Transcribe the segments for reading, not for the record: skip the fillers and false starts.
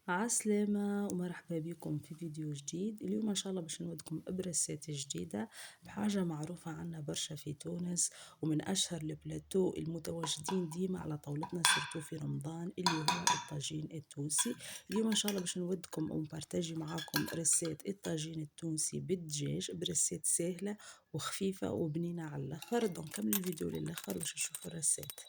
عسلامة ومرحبا بكم في فيديو جديد. اليوم ان شاء الله باش نودكم ابرسات جديدة بحاجة معروفة عنا برشا في تونس ومن اشهر البلاتو المتواجدين ديما على طاولتنا سيرتو في رمضان اللي هو الطاجين التونسي. اليوم ان شاء الله باش نودكم ومبارتاجي معاكم رسات الطاجين التونسي بالدجاج برسات سهلة وخفيفة وبنينة على الاخر. دونك كمل الفيديو للاخر باش نشوفوا الرسات.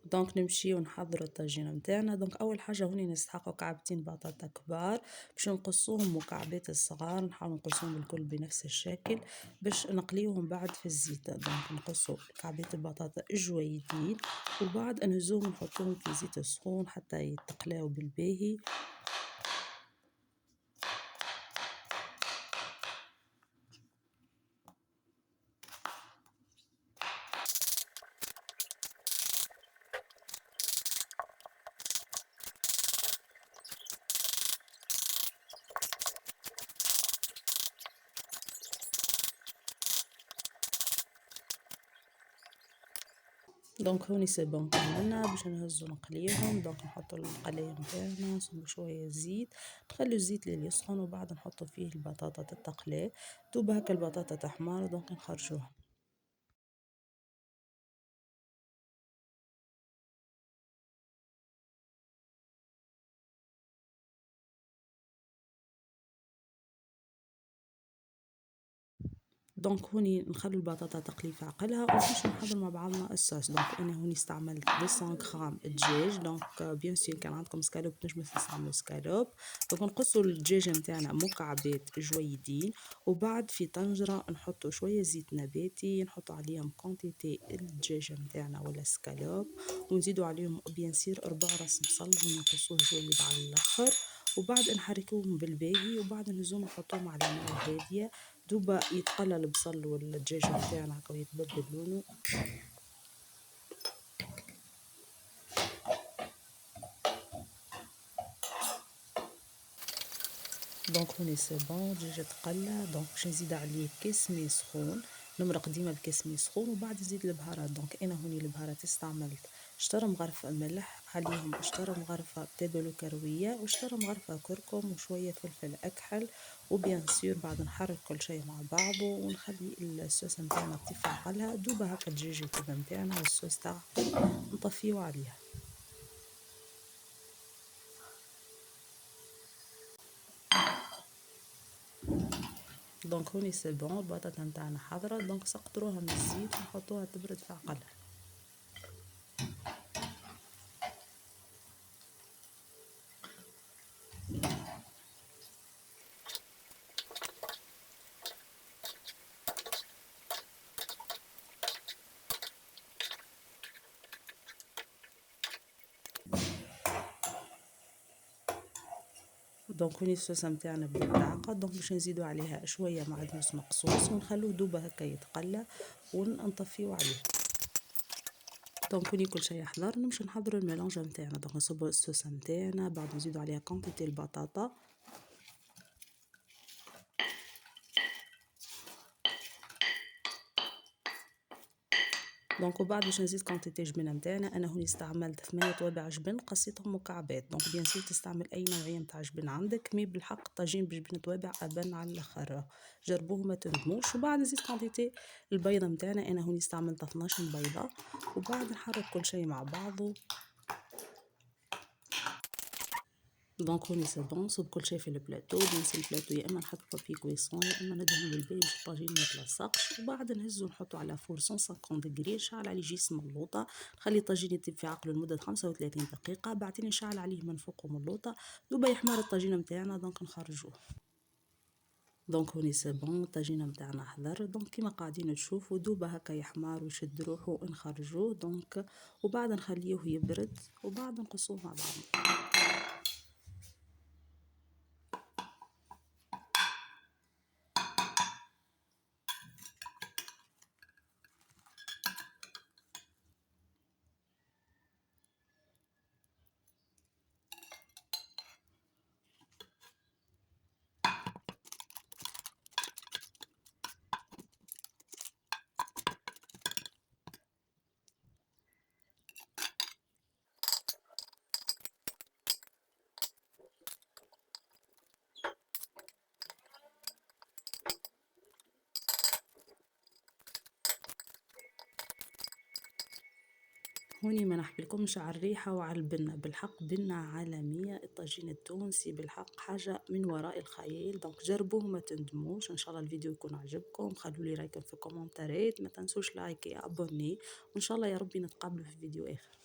دونك نمشيو نحضروا الطاجين متاعنا. دونك اول حاجه هوني نستحقوا كعبتين بطاطا كبار باش نقصوهم مكعبات الصغار، نحاول نقصوهم الكل بنفس الشكل باش نقليوهم بعد في الزيت. دونك نقصوا كعبات البطاطا جويدين وبعد نهزوهم نحطوهم في زيت سخون حتى يتقلاو بالباهي. دونك هوني سي بون كملنا باش نهزو نقليهم. دونك نحطو القلاية متاعنا نصبو شوية زيت، نخلو الزيت لين يسخن وبعد نحطو فيه البطاطا تتقلى دوب هكا البطاطا تحمر. دونك نخرجوها. دونك هوني نخلو البطاطا تقلي في عقلها ونمشيو نحضر مع بعضنا الصوص. دونك انا هوني استعملت 200 غرام دجاج. دونك بيان سور كان عندكم سكالوب تنجمو تستعملوا سكالوب. دونك نقصوا الدجاج نتاعنا مكعبات جويدين وبعد في طنجرة نحطوا شوية زيت نباتي نحطوا عليهم كونتيتي الدجاج نتاعنا ولا سكالوب ونزيدوا عليهم بيان سور 4 راس بصل ونقصوه جويد على الاخر وبعد نحركوهم بالباهي وبعد نهزوهم نحطوهم على نار هادية دوبا يتقلى البصل والدجاج نتاعنا هكا ويتبدل لونه. دونك هوني سي بون الدجاج تقلى. دونك باش نزيد عليه كاس ماء سخون، نمرق ديما بكاس ماء سخون وبعد نزيد البهارات. دونك انا هوني البهارات استعملت شطره مغرفه ملح عليهم، شطره مغرفه تابل وكرويه وشطره مغرفه كركم وشويه فلفل اكحل وبيان سور. بعد نحرك كل شيء مع بعضه ونخلي الصوص نتاعنا تطيب عقلها دوبا هكا الدجاج يطيب نتاعنا والصوص تعقل نطفيو عليها. دونك هوني سي بون البطاطا نتاعنا حاضره. دونك سقطروها من الزيت ونحطوها تبرد في عقلها. دونك هوني الصوص نتاعنا بدا يتعقد. دونك باش نزيدو عليها شويه معدنوس مقصوص ونخلوه دوبا هكا يتقلى ونطفيو عليه. دونك هوني كل شيء حضر نمشي نحضروا الميلونج نتاعنا. دونك نصبوا الصوص نتاعنا بعد نزيدو عليها كونتيتي البطاطا. دونك وبعد باش نزيد كونتيتي جبنه نتاعنا. انا هوني استعملت 8 توابع جبن قصيتهم مكعبات. دونك بيان سور تستعمل اي نوعيه نتاع جبن عندك، مي بالحق طاجين بجبن توابع ابن على الاخر، جربوه ما تندموش. وبعد نزيد كونتيتي البيضه نتاعنا. انا هوني استعملت 12 بيضه وبعد نحرك كل شيء مع بعضه. دونك هوني سي بون صب كل شيء في البلاطو. بنسي البلاطو يا اما نحط بابي كويسون يا اما ندهن بالباهي باش الطاجين ما يتلصقش وبعد نهزو نحطو على فور 150 دغري نشعل عليه جيس ملوطه نخلي الطاجين يطيب في عقله لمده 35 دقيقه بعدين نشعل عليه من فوق ملوطه دوبا يحمر الطاجين نتاعنا. دونك نخرجوه. دونك هوني سي بون الطاجين نتاعنا حضر. دونك كيما قاعدين تشوفوا دوبا هكا يحمر ويشد روحو ونخرجوه. دونك وبعد نخليوه يبرد وبعد نقصوه مع بعض. هوني ما نحكيلكمش على الريحة وعلى البنة، بالحق بنة عالمية. الطاجين التونسي بالحق حاجة من وراء الخيال. دونك جربوه ما تندموش. ان شاء الله الفيديو يكون عجبكم، خلوا لي رايكم في الكومنتات، ما تنسوش لايك يا ابوني، وان شاء الله يا ربي نتقابلوا في فيديو اخر.